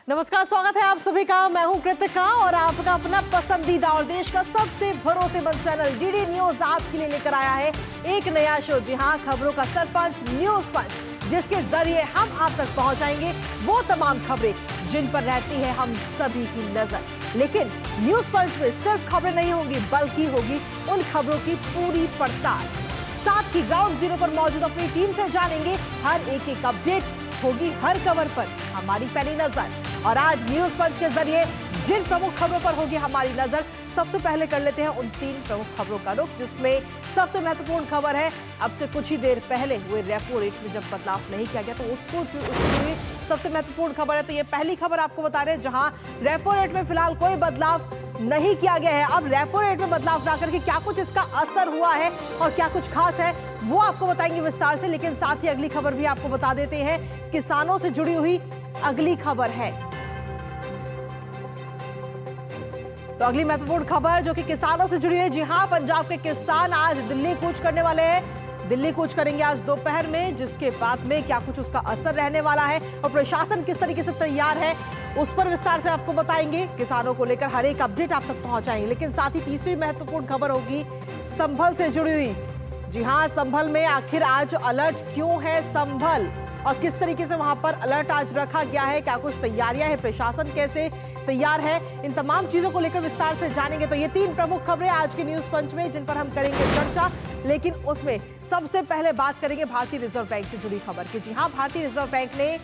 नमस्कार, स्वागत है आप सभी का। मैं हूं कृतिका और आपका अपना पसंदीदा और देश का सबसे भरोसेमंद चैनल डीडी न्यूज आपके लिए लेकर आया है एक नया शो। जी हां, खबरों का सरपंच न्यूज पंच, जिसके जरिए हम आप तक पहुंचाएंगे वो तमाम खबरें जिन पर रहती है हम सभी की नजर। लेकिन न्यूज पंच में सिर्फ खबरें नहीं होंगी, बल्कि होगी उन खबरों की पूरी पड़ताल। साथ ही ग्राउंड जीरो पर मौजूद अपनी टीम से जानेंगे हर एक अपडेट, होगी हर खबर पर हमारी पैनी नजर। और आज न्यूज पंच के जरिए जिन प्रमुख खबरों पर होगी हमारी नजर, सबसे पहले कर लेते हैं उन 3 प्रमुख खबरों का रुख, जिसमें सबसे महत्वपूर्ण खबर है अब से कुछ ही देर पहले हुए रेपो रेट में जब बदलाव नहीं किया गया, तो उसको सबसे महत्वपूर्ण खबर है। तो ये पहली खबर आपको बता रहे हैं, जहां रेपो रेट में फिलहाल कोई बदलाव नहीं किया गया है। अब रेपो रेट में बदलाव ना करके क्या कुछ इसका असर हुआ है और क्या कुछ खास है, वो आपको बताएंगे विस्तार से। लेकिन साथ ही अगली खबर भी आपको बता देते हैं, किसानों से जुड़ी हुई अगली खबर है। तो अगली महत्वपूर्ण खबर जो कि किसानों से जुड़ी है, जी हां, पंजाब के किसान आज दिल्ली कूच करने वाले हैं। दिल्ली कूच करेंगे आज दोपहर में, जिसके बाद में क्या कुछ उसका असर रहने वाला है और प्रशासन किस तरीके से तैयार है, उस पर विस्तार से आपको बताएंगे। किसानों को लेकर हर एक अपडेट आप तक पहुंचाएंगे। लेकिन साथ ही तीसरी महत्वपूर्ण खबर होगी संभल से जुड़ी हुई। जी हां, संभल में आखिर आज अलर्ट क्यों है संभल, और किस तरीके से वहां पर अलर्ट आज रखा गया है, क्या कुछ तैयारियां हैं, प्रशासन कैसे तैयार है, इन तमाम चीजों को लेकर विस्तार से जानेंगे। तो ये 3 प्रमुख खबरें आज के न्यूज पंच में, जिन पर हम करेंगे चर्चा। लेकिन उसमें सबसे पहले बात करेंगे भारतीय रिजर्व बैंक से जुड़ी खबर की। जी हां, भारतीय रिजर्व बैंक ने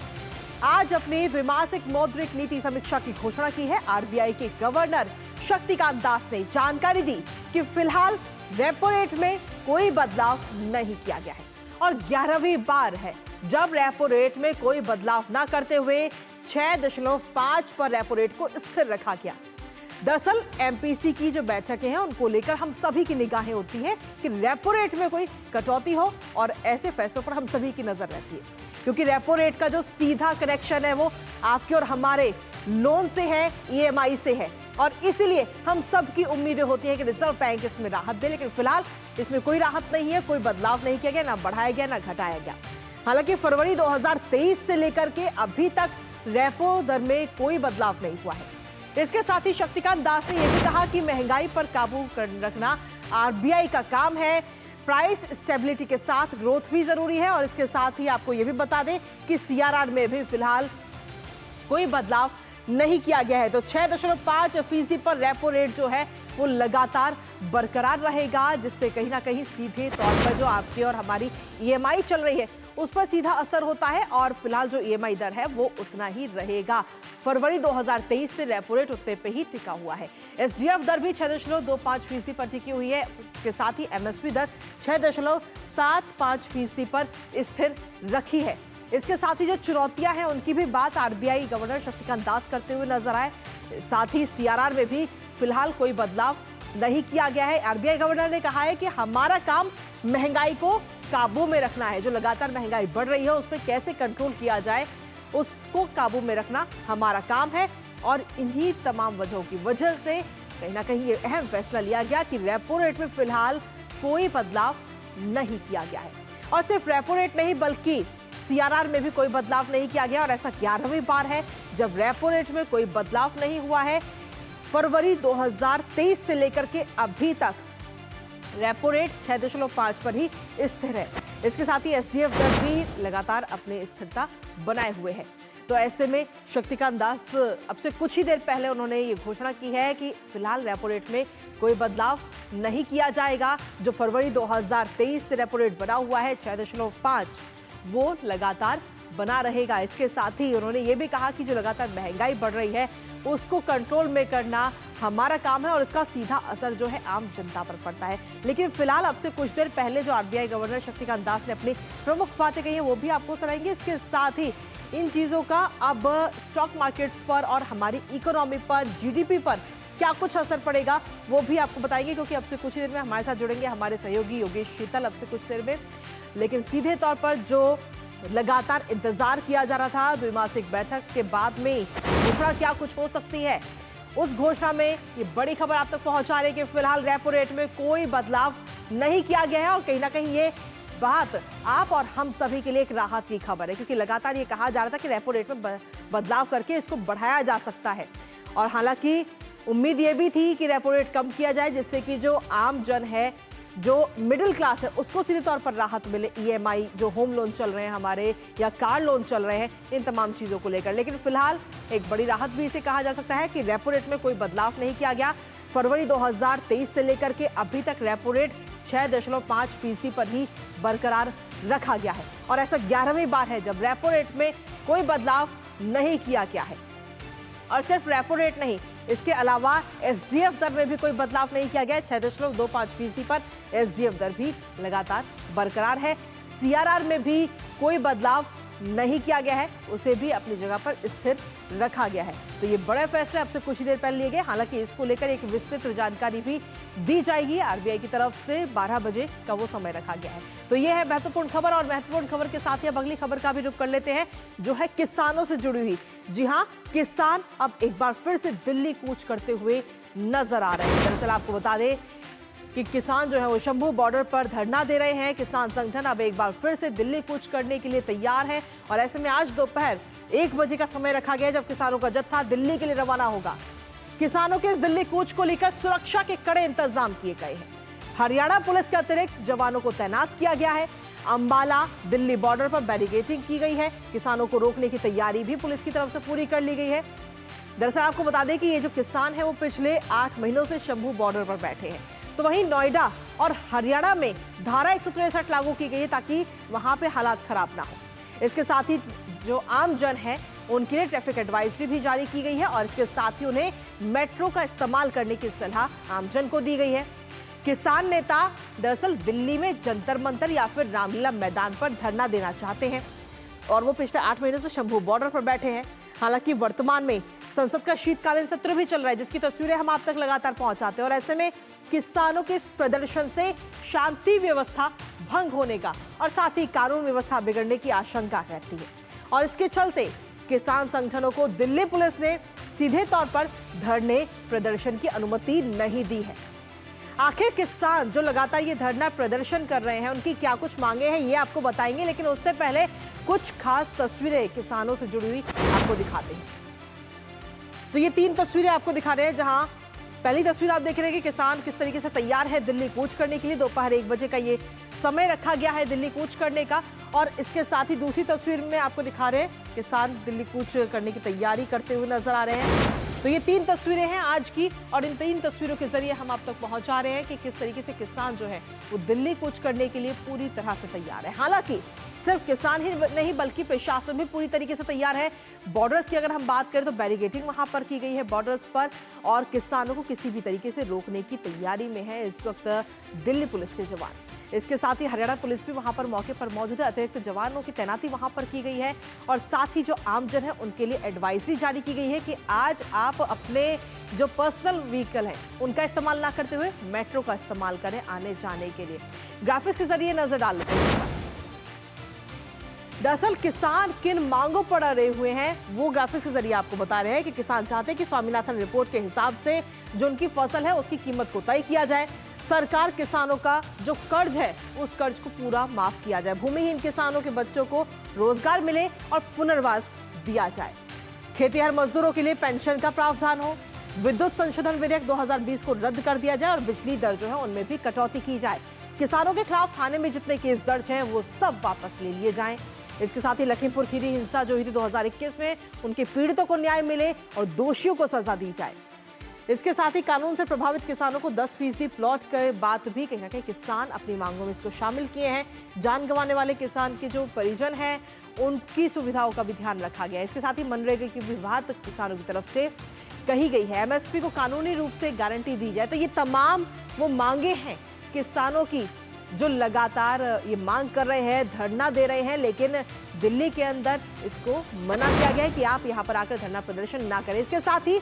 आज अपनी द्विमासिक मौद्रिक नीति समीक्षा की घोषणा की है। आरबीआई के गवर्नर शक्तिकांत दास ने जानकारी दी कि फिलहाल रेपो रेट में कोई बदलाव नहीं किया गया है और 11वीं बार है जब रेपो रेट में कोई बदलाव ना करते हुए 6.5 पर रेपो रेट को स्थिर रखा गया। दरअसल एमपीसी की जो बैठकें हैं उनको लेकर हम सभी की निगाहें होती हैं कि रेपो रेट में कोई कटौती हो, और ऐसे फैसलों पर हम सभी की नजर रहती है, क्योंकि रेपो रेट का जो सीधा कनेक्शन है वो आपके और हमारे लोन से है, ईएमआई से है, और इसीलिए हम सब की उम्मीदें होती हैं कि रिजर्व बैंक इसमें राहत दे। लेकिन फिलहाल इसमें कोई राहत नहीं है, कोई बदलाव नहीं किया गया, ना बढ़ाया गया ना घटाया गया। हालांकि फरवरी 2023 से लेकर के अभी तक रेपो दर में कोई बदलाव नहीं हुआ है। इसके साथ ही शक्तिकांत दास ने यह भी कहा कि महंगाई पर काबू रखना आरबीआई का काम है, प्राइस स्टेबिलिटी के साथ ग्रोथ भी जरूरी है। और इसके साथ ही आपको यह भी बता दें कि सीआरआर में भी फिलहाल कोई बदलाव नहीं किया गया है। तो 6.5% पर रेपो रेट जो है वो लगातार बरकरार रहेगा, जिससे कहीं ना कहीं सीधे तौर पर जो आपकी और हमारी ईएमआई चल रही है उस पर सीधा असर होता है, और फिलहाल जो ईएमआई दर है वो उतना ही रहेगा। फरवरी 2023 से रेपो रेट उतने पे ही टिका हुआ है। एसडीएफ दर भी 6.25% पर टिकी हुई है। इसके साथ ही एमएसपी दर 6.75% पर स्थिर रखी है। इसके साथ ही जो चुनौतियां हैं उनकी भी बात आरबीआई गवर्नर शक्तिकांत दास करते हुए नजर आए। साथ ही सीआरआर में भी फिलहाल कोई बदलाव नहीं किया गया है। आरबीआई गवर्नर ने कहा है कि हमारा काम महंगाई को काबू में रखना है, जो लगातार महंगाई बढ़ रही है उस पर कैसे कंट्रोल किया जाए, उसको काबू में रखना हमारा काम है। और इन्हीं तमाम वजहों की वजह से कहीं ना कहीं ये अहम फैसला लिया गया कि रेपो रेट में फिलहाल कोई बदलाव नहीं किया गया है। और सिर्फ रेपो रेट नहीं, बल्कि सीआरआर में भी कोई बदलाव नहीं किया गया, और ऐसा 11वीं बार है जब रेपो रेट में कोई बदलाव नहीं हुआ है। फरवरी 2023 से लेकर के अभी तक रेपो रेट 6.5 पर ही स्थिर है। इसके साथ ही एसडीएफ दर भी लगातार अपनी स्थिरता बनाए हुए है। तो ऐसे में शक्तिकांत दास अब से कुछ ही देर पहले उन्होंने ये घोषणा की है कि फिलहाल रेपो रेट में कोई बदलाव नहीं किया जाएगा। जो फरवरी 2023 से रेपो रेट बना हुआ है 6.5, वो लगातार बना रहेगा। इसके साथ ही उन्होंने ये भी कहा कि जो लगातार महंगाई बढ़ रही है उसको कंट्रोल में करना हमारा काम है, और इसका सीधा असर जो है आम जनता पर पड़ता है। लेकिन फिलहाल अब से कुछ देर पहले जो आरबीआई गवर्नर शक्तिकांत दास ने अपनी प्रमुख बातें कही है वो भी आपको सुनाएंगे। इसके साथ ही इन चीजों का अब स्टॉक मार्केट्स पर और हमारी इकोनॉमी पर, जीडीपी पर क्या कुछ असर पड़ेगा वो भी आपको बताएंगे, क्योंकि अब से कुछ ही देर में हमारे साथ जुड़ेंगे हमारे सहयोगी योगेश शीतल अब से कुछ देर में। लेकिन सीधे तौर पर जो लगातार इंतजार किया जा रहा था द्विमासिक बैठक के बाद में घोषणा क्या कुछ हो सकती है, उस घोषणा में ये बड़ी खबर आप तक पहुंचा रहे कि फिलहाल रेपो रेट में कोई बदलाव नहीं किया गया है, और कहीं ना कहीं ये बात आप और हम सभी के लिए एक राहत की खबर है, क्योंकि लगातार ये कहा जा रहा था कि रेपो रेट में बदलाव करके इसको बढ़ाया जा सकता है। और हालांकि उम्मीद ये भी थी कि रेपो रेट कम किया जाए, जिससे कि जो आम जन है, जो मिडिल क्लास है, उसको सीधे तौर पर राहत मिले। ईएमआई, जो होम लोन चल रहे हैं हमारे या कार लोन चल रहे हैं, इन तमाम चीज़ों को लेकर। लेकिन फिलहाल एक बड़ी राहत भी इसे कहा जा सकता है कि रेपो रेट में कोई बदलाव नहीं किया गया। फरवरी 2023 से लेकर के अभी तक रेपो रेट 6.5% पर ही बरकरार रखा गया है। और ऐसा 11वीं बार है जब रेपो रेट में कोई बदलाव नहीं किया गया है। और सिर्फ रेपो रेट नहीं, इसके अलावा एसडीएफ दर में भी कोई बदलाव नहीं किया गया है। 6.25% पर एसडीएफ दर भी लगातार बरकरार है। सीआरआर में भी कोई बदलाव नहीं किया गया है, उसे भी अपनी जगह पर स्थिर रखा गया है। तो ये बड़े फैसले अब से कुछ ही देर पहले लिए गए। हालांकि इसको लेकर एक विस्तृत जानकारी भी दी जाएगी। आरबीआई की तरफ से 12 बजे का वो समय रखा गया है। तो ये है महत्वपूर्ण खबर, और महत्वपूर्ण खबर के साथ ही अब अगली खबर का भी रुख कर लेते हैं, जो है किसानों से जुड़ी हुई। जी हाँ, किसान अब एक बार फिर से दिल्ली कूच करते हुए नजर आ रहे हैं। दरअसल आपको बता दें कि किसान जो है वो शंभू बॉर्डर पर धरना दे रहे हैं। किसान संगठन अब एक बार फिर से दिल्ली कूच करने के लिए तैयार है, और ऐसे में आज दोपहर 1 बजे का समय रखा गया जब किसानों का जत्था दिल्ली के लिए रवाना होगा। किसानों के इस दिल्ली कूच को लेकर सुरक्षा के कड़े इंतजाम किए गए हैं। हरियाणा पुलिस के अतिरिक्त जवानों को तैनात किया गया है। अंबाला दिल्ली बॉर्डर पर बैरिकेडिंग की गई है। किसानों को रोकने की तैयारी भी पुलिस की तरफ से पूरी कर ली गई है। दरअसल आपको बता दें कि ये जो किसान है वो पिछले 8 महीनों से शंभू बॉर्डर पर बैठे हैं। तो वहीं नोएडा और हरियाणा में धारा 163 लागू की गई है, ताकि वहां पे हालात खराब ना हो। इसके साथ ही जो आम जन है उनके लिए ट्रैफिक एडवाइजरी भी जारी की गई है, और इसके साथ ही उन्हें मेट्रो का इस्तेमाल करने की सलाह आम जन को दी गई है। किसान नेता दरअसल दिल्ली में जंतर मंतर या फिर रामलीला मैदान पर धरना देना चाहते हैं, और वो पिछले 8 महीनों से शंभू बॉर्डर पर बैठे हैं। हालांकि वर्तमान में संसद का शीतकालीन सत्र भी चल रहा है, जिसकी तस्वीरें हम आप तक लगातार पहुंचाते हैं। और ऐसे में किसानों के इस प्रदर्शन से शांति व्यवस्था भंग होने का और साथ ही कानून व्यवस्था बिगड़ने की आशंका रहती है, और इसके चलते किसान संगठनों को दिल्ली पुलिस ने सीधे तौर पर धरने प्रदर्शन की अनुमति नहीं दी है। आखिर किसान जो लगातार ये धरना प्रदर्शन कर रहे हैं, उनकी क्या कुछ मांगे हैं, ये आपको बताएंगे। लेकिन उससे पहले कुछ खास तस्वीरें किसानों से जुड़ी हुई आपको दिखाते हैं। तो ये 3 तस्वीरें आपको दिखा रहे हैं, जहां पहली तस्वीर आप देख रहे हैं कि किसान किस तरीके से तैयार है दिल्ली कूच करने के लिए। दोपहर 1 बजे का ये समय रखा गया है दिल्ली कूच करने का। और इसके साथ ही दूसरी तस्वीर में आपको दिखा रहे हैं किसान दिल्ली कूच करने की तैयारी करते हुए नजर आ रहे हैं। तो ये 3 तस्वीरें हैं आज की, और इन 3 तस्वीरों के जरिए हम आप तक पहुंचा रहे हैं कि किस तरीके से किसान जो है वो दिल्ली कूच करने के लिए पूरी तरह से तैयार है। हालांकि सिर्फ किसान ही नहीं बल्कि प्रशासन भी पूरी तरीके से तैयार है। बॉर्डर्स की अगर हम बात करें तो बैरिकेडिंग वहां पर की गई है बॉर्डर्स पर, और किसानों को किसी भी तरीके से रोकने की तैयारी में है इस वक्त दिल्ली पुलिस के जवान। इसके साथ ही हरियाणा पुलिस भी वहां पर मौके पर मौजूद है। अतिरिक्त जवानों की तैनाती वहां पर की गई है, और साथ ही जो आमजन है उनके लिए एडवाइजरी जारी की गई है कि आज आप अपने जो पर्सनल व्हीकल है उनका इस्तेमाल ना करते हुए मेट्रो का इस्तेमाल करें आने जाने के लिए। ग्राफिक्स के जरिए नजर डाल लेते हैं। दरअसल किसान किन मांगों पर अड़े हुए हैं वो ग्राफिक्स के जरिए आपको बता रहे हैं कि किसान चाहते हैं कि स्वामीनाथन रिपोर्ट के हिसाब से जो उनकी फसल है उसकी कीमत को तय किया जाए। सरकार किसानों का जो कर्ज है उस कर्ज को पूरा माफ किया जाए। भूमिहीन किसानों के बच्चों को रोजगार मिले और पुनर्वास दिया जाए। खेतिहर मजदूरों के लिए पेंशन का प्रावधान हो। विद्युत संशोधन विधेयक 2020 को रद्द कर दिया जाए, और बिजली दर जो है उनमें भी कटौती की जाए। किसानों के खिलाफ थाने में जितने केस दर्ज हैं वो सब वापस ले लिए जाएं। इसके साथ ही लखीमपुर खीरी हिंसा जो हुई थी 2021 में, उनके पीड़ितों को न्याय मिले और दोषियों को सजा दी जाए। इसके साथ ही कानून से प्रभावित किसानों को 10% प्लॉट के बात भी कहीं ना कहीं किसान अपनी मांगों में इसको शामिल किए हैं। जान गंवाने वाले किसान के जो परिजन हैं उनकी सुविधाओं का भी ध्यान रखा गया है। इसके साथ ही मनरेगा की भी बात किसानों की तरफ से कही गई है। एमएसपी को कानूनी रूप से गारंटी दी जाए। तो ये तमाम वो मांगे हैं किसानों की जो लगातार ये मांग कर रहे हैं, धरना दे रहे हैं, लेकिन दिल्ली के अंदर इसको मना किया गया है कि आप यहां पर आकर धरना प्रदर्शन ना करें। इसके साथ ही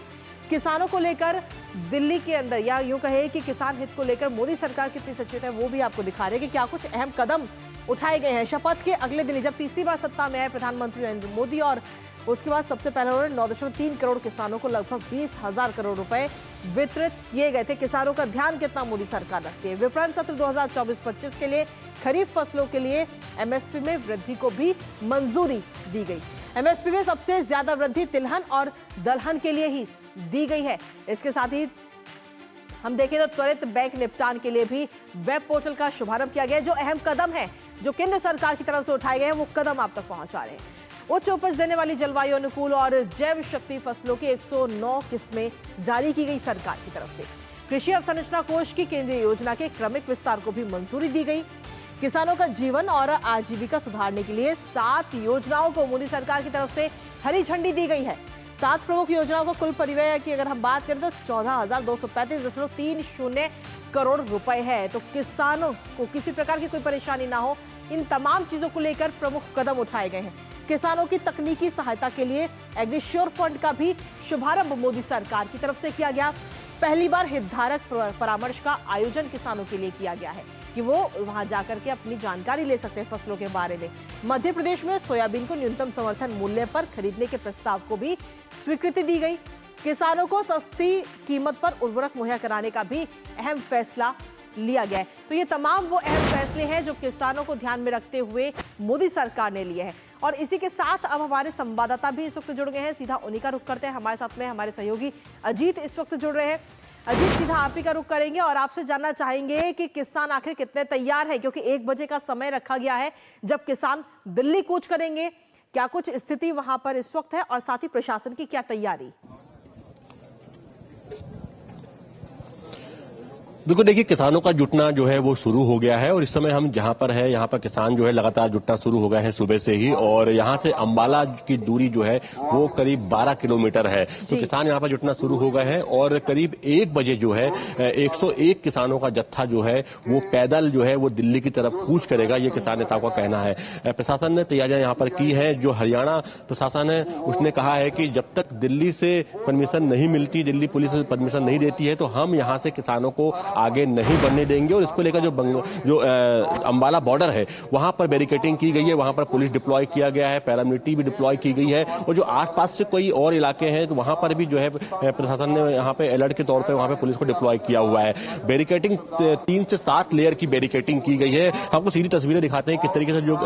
किसानों को लेकर दिल्ली के अंदर, या यूं कहे कि किसान हित को लेकर मोदी सरकार कितनी सचेत है वो भी आपको दिखा रहे हैं कि क्या कुछ अहम कदम उठाए गए हैं। शपथ के अगले दिन जब तीसरी बार सत्ता में आए प्रधानमंत्री नरेंद्र मोदी और उसके बाद सबसे पहले उन्होंने 9.3 करोड़ किसानों को लगभग 20,000 करोड़ रुपए वितरित किए गए थे। किसानों का ध्यान कितना मोदी सरकार रखती है? विपणन सत्र 2024-25 के लिए खरीफ फसलों के लिए एमएसपी में वृद्धि को भी मंजूरी दी गई। एमएसपी में सबसे ज्यादा वृद्धि तिलहन और दलहन के लिए ही दी गई है। इसके साथ ही हम देखें तो त्वरित बैंक निपटान के लिए भी वेब पोर्टल का शुभारंभ किया गया, जो अहम कदम है जो केंद्र सरकार की तरफ से उठाए गए हैं, वो कदम आप तक पहुंचा रहे हैं। उच्च उपज देने वाली जलवायु अनुकूल और जैव शक्ति फसलों की 109 किस्में जारी की गई सरकार की तरफ से। कृषि अवसंरचना कोष की केंद्रीय योजना के क्रमिक विस्तार को भी मंजूरी दी गई। किसानों का जीवन और आजीविका सुधारने के लिए 7 योजनाओं को मोदी सरकार की तरफ से हरी झंडी दी गई है। 7 प्रमुख योजनाओं को कुल परिव्यय की अगर हम बात करें तो 14,235.30 करोड़ रुपए है। तो किसानों को किसी प्रकार की कोई परेशानी ना हो, इन तमाम चीजों को लेकर प्रमुख कदम उठाए गए हैं। किसानों की तकनीकी सहायता के लिए एग्रीश्योर फंड का भी शुभारंभ मोदी सरकार की तरफ से किया गया। पहली बार हितधारक परामर्श का आयोजन किसानों के लिए किया गया है कि वो वहां जाकर के अपनी जानकारी ले सकते हैं फसलों के बारे में। मध्य प्रदेश में सोयाबीन को न्यूनतम समर्थन मूल्य पर खरीदने के प्रस्ताव को भी स्वीकृति दी गई। किसानों को सस्ती कीमत पर उर्वरक मुहैया कराने का भी अहम फैसला लिया गया है। तो ये तमाम वो अहम फैसले हैं जो किसानों को ध्यान में रखते हुए मोदी सरकार ने लिए हैं। और इसी के साथ अब हमारे संवाददाता भी इस वक्त जुड़ गए हैं। सीधा उन्हीं का रुख करते हैं। हमारे साथ में हमारे सहयोगी अजीत इस वक्त जुड़ रहे हैं। अजीत, सीधा आप ही का रुख करेंगे और आपसे जानना चाहेंगे कि किसान आखिर कितने तैयार है, क्योंकि 1 बजे का समय रखा गया है जब किसान दिल्ली कूच करेंगे। क्या कुछ स्थिति वहां पर इस वक्त है और साथ ही प्रशासन की क्या तैयारी? बिल्कुल, देखिए किसानों का जुटना जो है वो शुरू हो गया है और इस समय हम जहां पर है यहाँ पर किसान जो है लगातार जुटना शुरू हो गए हैं सुबह से ही। और यहाँ से अंबाला की दूरी जो है वो करीब 12 किलोमीटर है। तो किसान यहाँ पर जुटना शुरू हो गए हैं और करीब 1 बजे जो है 101 किसानों का जत्था जो है वो पैदल जो है वो दिल्ली की तरफ कूच करेगा, ये किसान नेताओं का कहना है। प्रशासन ने तैयारियां यहाँ पर की है। जो हरियाणा प्रशासन है उसने कहा है कि जब तक दिल्ली से परमिशन नहीं मिलती, दिल्ली पुलिस परमिशन नहीं देती है, तो हम यहाँ से किसानों को आगे नहीं बढ़ने देंगे। और इसको लेकर जो अंबाला बॉर्डर है वहां पर बैरिकेडिंग की गई है, वहां पर पुलिस डिप्लॉय किया गया है, पैरामिलिट्री भी डिप्लॉय की गई है। और जो आसपास से कोई और इलाके हैं तो वहां पर भी जो है प्रशासन ने यहाँ पे अलर्ट के तौर पे वहां पे पुलिस को डिप्लॉय किया हुआ है। बैरिकेडिंग 3 से 7 लेयर की बैरिकेडिंग की गई है। आपको सीधी तस्वीरें दिखाते हैं किस तरीके से जो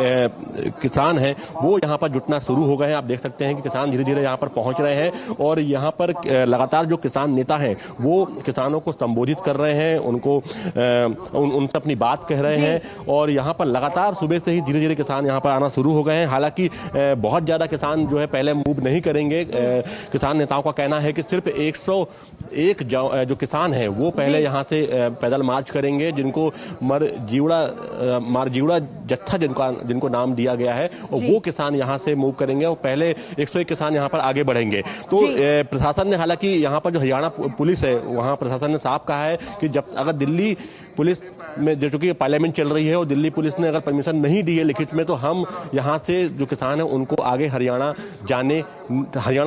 किसान है वो यहाँ पर जुटना शुरू हो गए हैं। आप देख सकते हैं कि किसान धीरे धीरे यहाँ पर पहुंच रहे हैं और यहाँ पर लगातार जो किसान नेता हैं वो किसानों को संबोधित कर रहे हैं, उनको उनसे अपनी बात कह रहे हैं। और यहाँ पर लगातार सुबह से ही धीरे धीरे किसान यहाँ पर आना शुरू हो गए हैं। हालांकि बहुत ज्यादा किसान जो है पहले मूव नहीं करेंगे। किसान नेताओं का कहना है कि सिर्फ 101 जो किसान है वो पहले यहाँ से पैदल मार्च करेंगे, जिनको मारजीवड़ा जत्था जिनको नाम दिया गया है, और वो किसान यहाँ से मूव करेंगे और पहले 101 किसान यहाँ पर आगे बढ़ेंगे। तो प्रशासन ने, हालांकि यहाँ पर जो हरियाणा पुलिस है वहाँ प्रशासन ने साफ कहा है कि जब अगर दिल्ली पुलिस में, जो कि पार्लियामेंट चल रही है और दिल्ली पुलिस ने अगर परमिशन नहीं दी है लिखित में, तो हम यहाँ से जो किसान है उनको आगे हरियाणा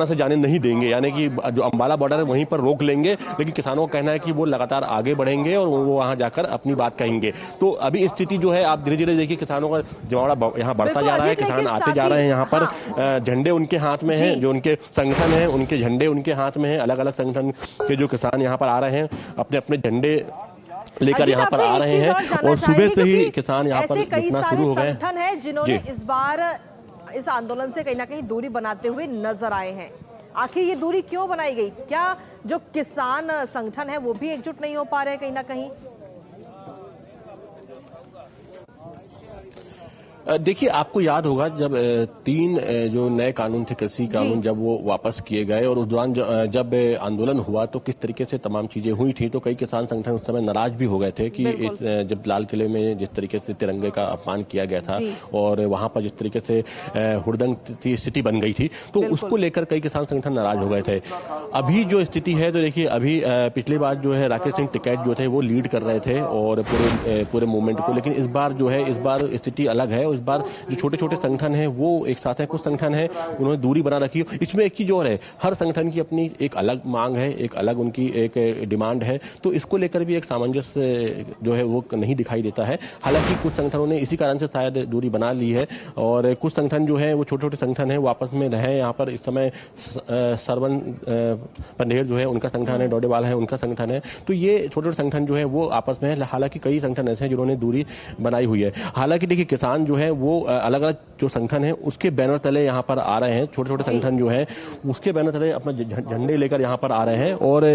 से जाने नहीं देंगे। यानी कि जो अंबाला बॉर्डर है वहीं पर रोक लेंगे। लेकिन किसानों का कहना है कि वो लगातार आगे बढ़ेंगे और वो वहां जाकर अपनी बात कहेंगे। तो अभी स्थिति जो है आप धीरे धीरे देखिए किसानों का जमावड़ा यहाँ बढ़ता जा रहा है। किसान आते जा रहे हैं, यहाँ पर झंडे उनके हाथ में है, जो उनके संगठन है उनके झंडे उनके हाथ में है। अलग अलग संगठन के जो किसान यहाँ पर आ रहे हैं अपने अपने झंडे लेकर यहाँ पर आ रहे हैं और सुबह से ही किसान यहाँ पर जुटना शुरू हो गए। संगठन है जिन्होंने इस बार इस आंदोलन से कहीं ना कहीं दूरी बनाते हुए नजर आए हैं। आखिर ये दूरी क्यों बनाई गई? क्या जो किसान संगठन है वो भी एकजुट नहीं हो पा रहे कहीं ना कहीं? देखिए, आपको याद होगा जब 3 जो नए कानून थे, कृषि कानून, जब वो वापस किए गए और उस दौरान जब आंदोलन हुआ तो किस तरीके से तमाम चीजें हुई थी। तो कई किसान संगठन उस समय नाराज भी हो गए थे कि जब लाल किले में जिस तरीके से तिरंगे का अपमान किया गया था और वहां पर जिस तरीके से हुड़दंग की स्थिति बन गई थी, तो उसको लेकर कई किसान संगठन नाराज हो गए थे। अभी जो स्थिति है तो देखिए, अभी पिछली बार जो है राकेश सिंह टिकैत जो थे वो लीड कर रहे थे और पूरे मूवमेंट को, लेकिन इस बार जो है, इस बार स्थिति अलग है। इस बार जो छोटे छोटे संगठन हैं वो एक साथ हैं, कुछ संगठन हैं उन्होंने दूरी बना रखी है। इसमें एक चीज और है, हर संगठन की अपनी एक अलग मांग है, एक अलग उनकी एक डिमांड है, तो इसको लेकर भी एक सामंजस्य जो है वो नहीं दिखाई देता है। हालांकि कुछ संगठनों ने इसी कारण से शायद दूरी बना ली है और कुछ संगठन जो है वो छोटे छोटे संगठन है वो आपस में रहे। यहाँ पर इस समय सरवन पंडेर जो है उनका संगठन है, डोडेवाल है उनका संगठन है, तो ये छोटे छोटे संगठन जो है वो आपस में है। हालांकि कई संगठन ऐसे हैं जिन्होंने दूरी बनाई हुई है। हालांकि देखिए किसान जो है वो अलग अलग जो संगठन है उसके बैनर तले यहाँ पर आ रहे हैं, छोटे छोटे संगठन जो है उसके बैनर तले अपना झंडे लेकर यहाँ पर आ रहे हैं और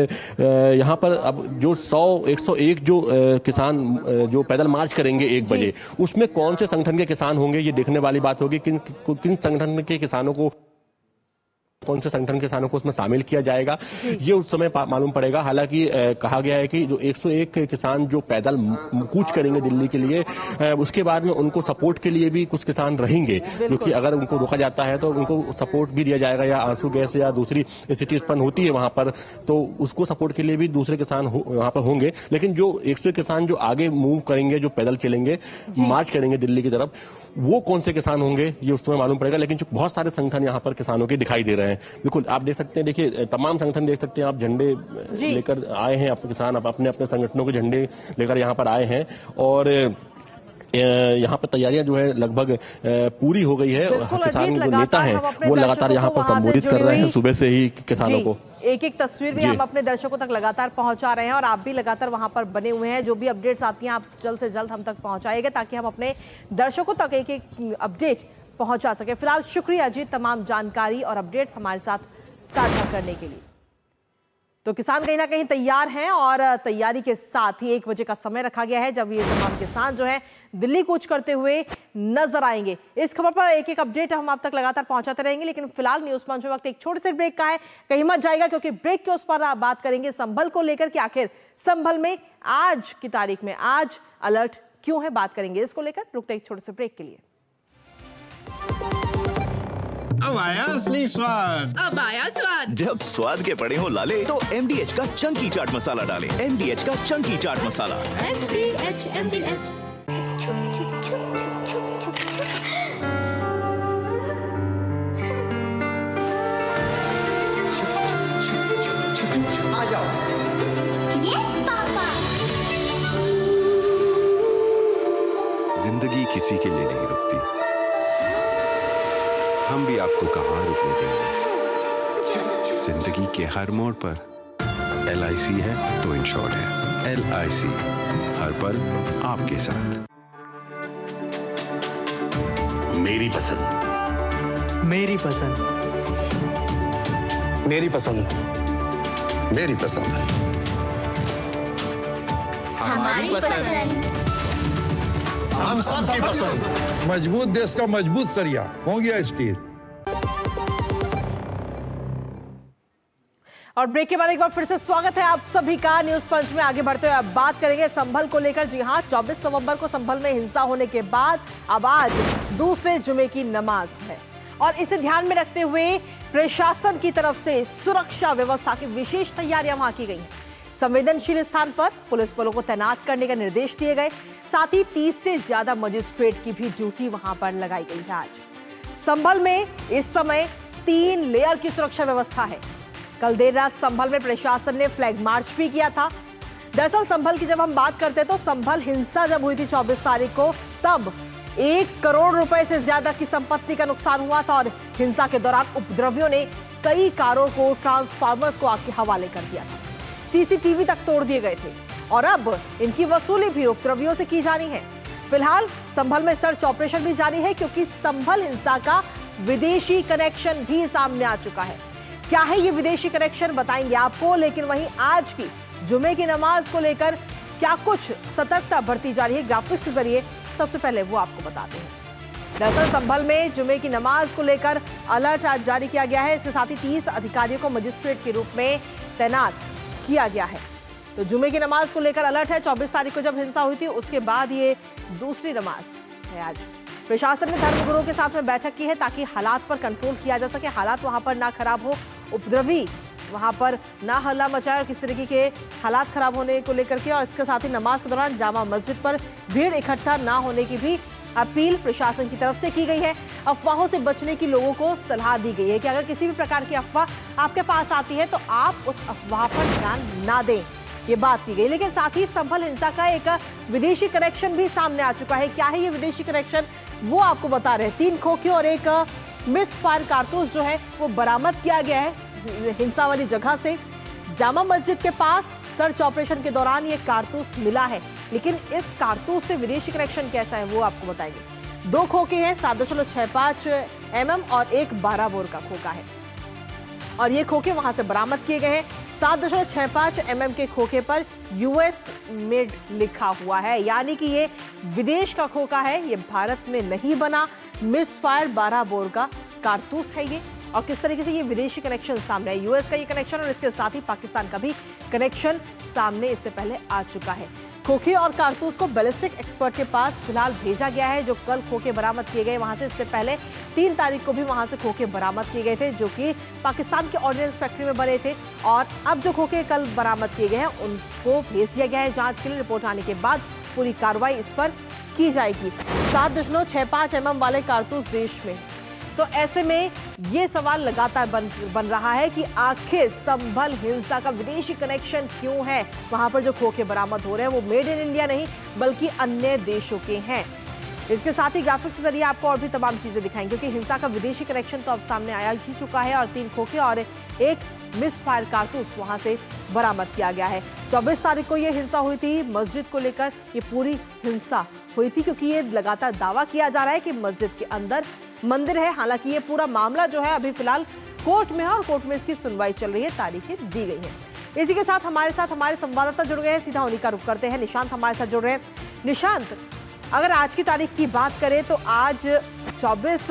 यहाँ पर अब जो 101 जो किसान जो पैदल मार्च करेंगे 1 बजे, उसमें कौन से संगठन के किसान होंगे ये देखने वाली बात होगी। किन संगठन के किसानों को, कौन से संगठन किसानों को उसमें शामिल किया जाएगा ये उस समय मालूम पड़ेगा। हालांकि कहा गया है कि जो 101 किसान जो पैदल कूच करेंगे दिल्ली के लिए, उसके बाद में उनको सपोर्ट के लिए भी कुछ किसान रहेंगे, क्योंकि अगर उनको रोका जाता है तो उनको सपोर्ट भी दिया जाएगा, या आंसू गैस या दूसरी स्थिति उत्पन्न होती है वहां पर तो उसको सपोर्ट के लिए भी दूसरे किसान वहां पर होंगे। लेकिन जो 101 किसान जो आगे मूव करेंगे, जो पैदल चलेंगे, मार्च करेंगे दिल्ली की तरफ, वो कौन से किसान होंगे ये उस समय मालूम पड़ेगा। लेकिन जो बहुत सारे संगठन यहाँ पर किसानों के दिखाई दे रहे हैं, बिल्कुल आप देख सकते हैं, देखिए तमाम संगठन देख सकते हैं आप, झंडे लेकर आए हैं, अपने किसान अपने अपने संगठनों के झंडे लेकर यहाँ पर आए हैं और यहाँ पर तैयारियां जो है लगभग पूरी हो गई है। किसान जो नेता हैं वो लगातार यहाँ पर संबोधित कर रहे हैं सुबह से ही किसानों को। एक एक तस्वीर भी हम अपने दर्शकों तक लगातार पहुंचा रहे हैं और आप भी लगातार वहां पर बने हुए हैं। जो भी अपडेट्स आती हैं आप जल्द से जल्द हम तक पहुंचाएंगे ताकि हम अपने दर्शकों तक एक एक अपडेट पहुंचा सके। फिलहाल शुक्रिया जी तमाम जानकारी और अपडेट्स हमारे साथ साझा करने के लिए। तो किसान कहीं ना कहीं तैयार हैं और तैयारी के साथ ही 1 बजे का समय रखा गया है जब ये तमाम किसान जो है दिल्ली कूच करते हुए नजर आएंगे। इस खबर पर एक एक अपडेट हम आप तक लगातार पहुंचाते रहेंगे, लेकिन फिलहाल न्यूज पंच में वक्त एक छोटे से ब्रेक का है, कहीं मत जाएगा क्योंकि ब्रेक के उस पर आप बात करेंगे संभल को लेकर कि आखिर संभल में आज की तारीख में आज अलर्ट क्यों है, बात करेंगे इसको लेकर। रुकते एक छोटे से ब्रेक के लिए। अब आया असली स्वाद, अब आया स्वाद। जब स्वाद के पड़े हो लाले तो MDH का चंकी चाट मसाला डालें। MDH का चंकी चाट मसाला। MDH। आ जाओ। Yes papa. जिंदगी किसी के लिए नहीं रुकती, हम भी आपको कहां रुकने देंगे। जिंदगी के हर मोड़ पर LIC है तो इंश्योर्ड है। LIC हर पल आपके साथ। मेरी पसंद, मेरी पसंद, मेरी पसंद, मेरी पसंद है। हमारी पसंद, हम सबकी पसंद। मजबूत देश का मजबूत सरिया हो गया स्टील। और ब्रेक के बाद एक बार फिर से स्वागत है आप सभी का न्यूज पंच में। आगे बढ़ते हुए अब बात करेंगे संभल को लेकर। जी हां, 24 नवंबर को संभल में हिंसा होने के बाद अब आज दूसरे जुमे की नमाज है और इसे ध्यान में रखते हुए प्रशासन की तरफ से सुरक्षा व्यवस्था की विशेष तैयारियां वहां की गई हैं। संवेदनशील स्थान पर पुलिस बलों को तैनात करने का निर्देश दिए गए, साथ ही 30 से ज्यादा मजिस्ट्रेट की भी ड्यूटी वहां पर लगाई गई है। आज संभल में इस समय 3 लेयर की सुरक्षा व्यवस्था है। कल देर रात संभल में प्रशासन ने फ्लैग मार्च भी किया था। दरअसल संभल की जब हम बात करते हैं तो संभल हिंसा जब हुई थी 24 तारीख को, तब 1 करोड़ रुपए से ज्यादा की संपत्ति का नुकसान हुआ था और हिंसा के दौरान उपद्रवियों ने कई कारों को, ट्रांसफार्मर्स को आग के हवाले कर दिया था। CCTV तक तोड़ दिए गए थे और अब इनकी वसूली भी उपद्रवियों से की जानी है। फिलहाल संभल में सर्च ऑपरेशन भी जारी है क्योंकि संभल हिंसा का विदेशी कनेक्शन भी सामने आ चुका है। क्या है ये विदेशी कनेक्शन बताएंगे आपको, लेकिन वहीं आज की जुमे की नमाज को लेकर क्या कुछ सतर्कता बरती जा रही है ग्राफिक्स के जरिए, सबसे पहले वो आपको बताते हैं। दरअसल संभल में जुमे की नमाज को लेकर अलर्ट आज जारी किया गया है। इसके साथ ही 30 अधिकारियों को मजिस्ट्रेट के रूप में तैनात किया गया है। तो जुमे की नमाज को लेकर अलर्ट है। 24 तारीख को जब हिंसा हुई थी उसके बाद ये दूसरी नमाज है। आज प्रशासन ने धर्मगुरुओं के साथ में बैठक की है ताकि हालात पर कंट्रोल किया जा सके, हालात वहां पर ना खराब हो, उपद्रवी वहां पर ना हल्ला मचाए और किस तरीके के हालात खराब होने को लेकर के। और इसके साथ ही नमाज के दौरान जामा मस्जिद पर भीड़ इकट्ठा ना होने की भी अपील प्रशासन की तरफ से की गई है। अफवाहों से बचने की लोगों को सलाह दी गई है कि अगर किसी भी प्रकार की अफवाह आपके पास आती है तो आप उस अफवाह पर ध्यान ना दें, ये बात की गई। लेकिन साथ ही संभल हिंसा का एक विदेशी कनेक्शन भी सामने आ चुका है। क्या है ये विदेशी कनेक्शन, वो आपको बता रहे हैं। 3 खोखे और एक मिस फायर कारतूस जो है वो बरामद किया गया है हिंसा वाली जगह से। जामा मस्जिद के पास सर्च ऑपरेशन के दौरान ये कारतूस मिला है, लेकिन इस कारतूस से विदेशी कनेक्शन कैसा है वो आपको बताएंगे। 2 खोखे हैं 7.65 mm और एक 12 बोर का खोखा है, और ये खोखे वहां से बरामद किए गए हैं। 7.65 mm के खोखे पर US मेड लिखा हुआ है, यानी कि ये विदेश का खोखा है, ये भारत में नहीं बना। मिस फायर 12 बोर का कारतूस है ये। और किस तरीके से ये विदेशी कनेक्शन सामने है, US का ये कनेक्शन और इसके साथ ही पाकिस्तान का भी कनेक्शन सामने इससे पहले आ चुका है। खोखे और कारतूस को बैलिस्टिक एक्सपर्ट के पास फिलहाल भेजा गया है, जो कल खोखे बरामद किए गए वहां से। इससे पहले 3 तारीख को भी वहां से खोखे बरामद किए गए थे, जो कि पाकिस्तान के ऑर्डिनेंस फैक्ट्री में बने थे। और अब जो खोखे कल बरामद किए गए हैं उनको भेज दिया गया है जांच के लिए। रिपोर्ट आने के बाद पूरी कार्रवाई इस पर की जाएगी। 7.65 mm वाले कारतूस देश में, तो ऐसे में ये सवाल लगातार बन रहा है कि आखिर संभल हिंसा का विदेशी कनेक्शन क्यों है। वहां पर जो खोखे बरामद हो रहे हैं वो मेड इन इंडिया नहीं बल्कि अन्य देशों के हैं। इसके साथ ही ग्राफिक्स के जरिए आपको और भी तमाम चीजें दिखाएंगे, क्योंकि हिंसा का विदेशी कनेक्शन तो अब सामने आया ही चुका है और 3 खोखे और एक मिस फायर कारतूस वहां से बरामद किया गया है। 24 तारीख को ये हिंसा हुई थी मस्जिद को लेकर, ये पूरी हिंसा हुई थी क्योंकि ये लगातार दावा किया जा रहा है कि मस्जिद के अंदर मंदिर है। हालांकि ये पूरा मामला जो है अभी फिलहाल कोर्ट में है और कोर्ट में इसकी सुनवाई चल रही है, तारीखें दी गई हैं। इसी के साथ हमारे संवाददाता जुड़ गए हैं, सीधा उन्हीं का रुख करते हैं। निशांत हमारे साथ जुड़ रहे हैं। निशांत, अगर आज की तारीख की बात करें तो आज 24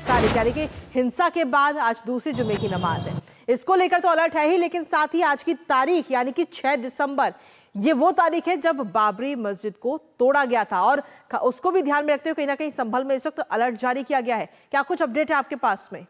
तारीख यानी कि हिंसा के बाद आज दूसरी जुमे की नमाज है, इसको लेकर तो अलर्ट है ही, लेकिन साथ ही आज की तारीख यानी कि 6 दिसंबर ये वो तारीख है जब बाबरी मस्जिद को तोड़ा गया था, और उसको भी ध्यान में रखते हुए कहीं ना कहीं संभल में इस वक्त अलर्ट जारी किया गया है। क्या कुछ अपडेट है आपके पास में?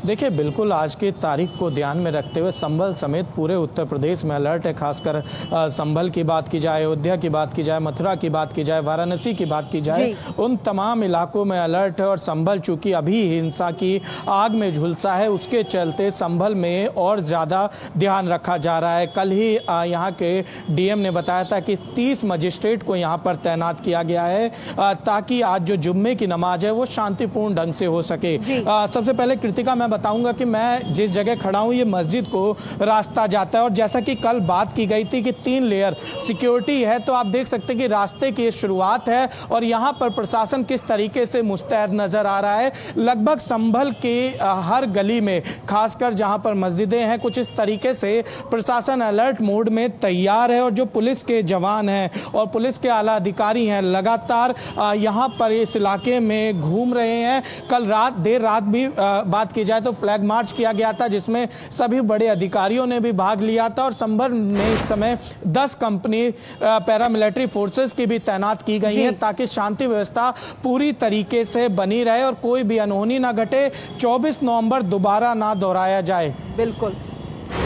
देखिए, बिल्कुल आज की तारीख को ध्यान में रखते हुए संभल समेत पूरे उत्तर प्रदेश में अलर्ट है। खासकर संभल की बात की जाए, अयोध्या की बात की जाए, मथुरा की बात की जाए, वाराणसी की बात की जाए, उन तमाम इलाकों में अलर्ट है। और संभल चूंकि अभी हिंसा की आग में झुलसा है, उसके चलते संभल में और ज़्यादा ध्यान रखा जा रहा है। कल ही यहाँ के DM ने बताया था कि 30 मजिस्ट्रेट को यहाँ पर तैनात किया गया है ताकि आज जो जुम्मे की नमाज है वो शांतिपूर्ण ढंग से हो सके। सबसे पहले कृतिका, मैं बताऊंगा कि मैं जिस जगह खड़ा हूं ये मस्जिद को रास्ता जाता है, और जैसा कि कल बात की गई थी कि 3 लेयर सिक्योरिटी है, तो आप देख सकते हैं कि रास्ते की शुरुआत है और यहां पर प्रशासन किस तरीके से मुस्तैद नजर आ रहा है। लगभग संभल के हर गली में, खासकर जहां पर मस्जिदें हैं, कुछ इस तरीके से प्रशासन अलर्ट मोड में तैयार है। और जो पुलिस के जवान हैं और पुलिस के आला अधिकारी हैं लगातार यहां पर इस इलाके में घूम रहे हैं। कल देर रात भी बात की जाए तो फ्लैग मार्च किया गया था, जिसमें सभी बड़े अधिकारियों ने भी भाग लिया था। और संभल में इस समय 10 कंपनी पैरामिलिट्री फोर्सेस की भी तैनात की गई हैं ताकि शांति व्यवस्था पूरी तरीके से बनी रहे और कोई भी अनहोनी ना घटे, 24 नवंबर दोबारा ना दोहराया जाए। बिल्कुल।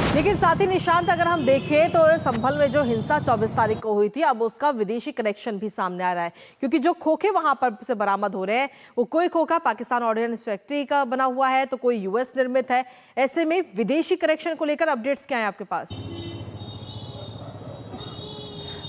लेकिन साथ ही निशांत, अगर हम देखें तो संभल में जो हिंसा 24 तारीख को हुई थी, अब उसका विदेशी कनेक्शन भी सामने आ रहा है, क्योंकि जो खोखे वहां पर से बरामद हो रहे हैं वो कोई खोखा पाकिस्तान ऑर्डिनेंस फैक्ट्री का बना हुआ है तो कोई US निर्मित है। ऐसे में विदेशी कनेक्शन को लेकर अपडेट्स क्या है आपके पास?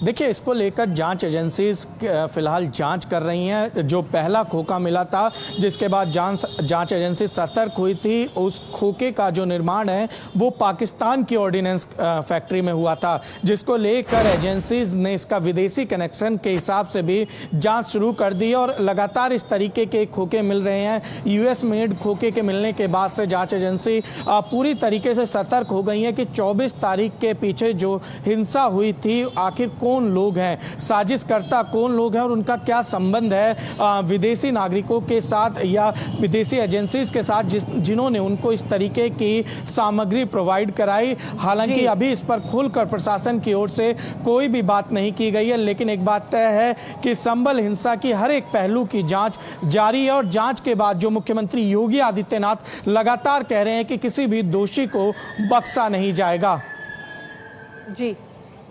देखिए, इसको लेकर जांच एजेंसीज फिलहाल जांच कर रही हैं। जो पहला खोखा मिला था, जिसके बाद जांच एजेंसी सतर्क हुई थी, उस खोखे का जो निर्माण है वो पाकिस्तान की ऑर्डिनेंस फैक्ट्री में हुआ था, जिसको लेकर एजेंसीज ने इसका विदेशी कनेक्शन के हिसाब से भी जांच शुरू कर दी। और लगातार इस तरीके के खोखे मिल रहे हैं। US मेड खोखे के मिलने के बाद से जांच एजेंसी पूरी तरीके से सतर्क हो गई है कि 24 तारीख के पीछे जो हिंसा हुई थी, आखिर कौन लोग हैं, साजिशकर्ता कौन लोग हैं और उनका क्या संबंध है विदेशी नागरिकों के साथ या विदेशी एजेंसीज के साथ जिन्होंने उनको इस तरीके की सामग्री प्रोवाइड कराई। हालांकि अभी इस पर खुलकर प्रशासन की ओर से कोई भी बात नहीं की गई है, लेकिन एक बात तय है कि संभल हिंसा की हर एक पहलू की जांच जारी है। और जांच के बाद जो मुख्यमंत्री योगी आदित्यनाथ लगातार कह रहे हैं कि किसी भी दोषी को बख्शा नहीं जाएगा। जी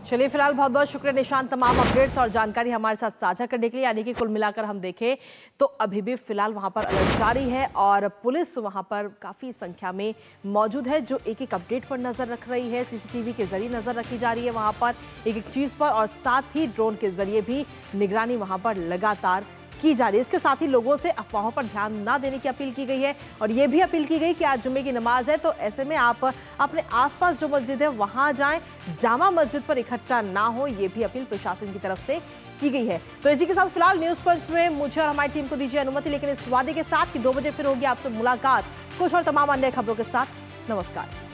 चलिए फिलहाल बहुत बहुत शुक्रिया निशांत, तमाम अपडेट्स और जानकारी हमारे साथ साझा करने के लिए। यानी कि कुल मिलाकर हम देखें तो अभी भी फिलहाल वहां पर अलर्ट जारी है और पुलिस वहां पर काफी संख्या में मौजूद है, जो एक एक अपडेट पर नजर रख रही है। सीसीटीवी के जरिए नजर रखी जा रही है वहां पर एक एक चीज पर, और साथ ही ड्रोन के जरिए भी निगरानी वहां पर लगातार की जा रही है। इसके साथ ही लोगों से अफवाहों पर ध्यान ना देने की अपील की गई है और ये भी अपील की गई कि आज जुम्मे की नमाज है, तो ऐसे में आप अपने आसपास जो मस्जिद है वहां जाएं, जामा मस्जिद पर इकट्ठा ना हो, ये भी अपील प्रशासन की तरफ से की गई है। तो इसी के साथ फिलहाल न्यूज पंच में मुझे और हमारी टीम को दीजिए अनुमति, लेकिन इस वादे के साथ कि 2 बजे फिर होगी आपसे मुलाकात कुछ और तमाम अन्य खबरों के साथ। नमस्कार।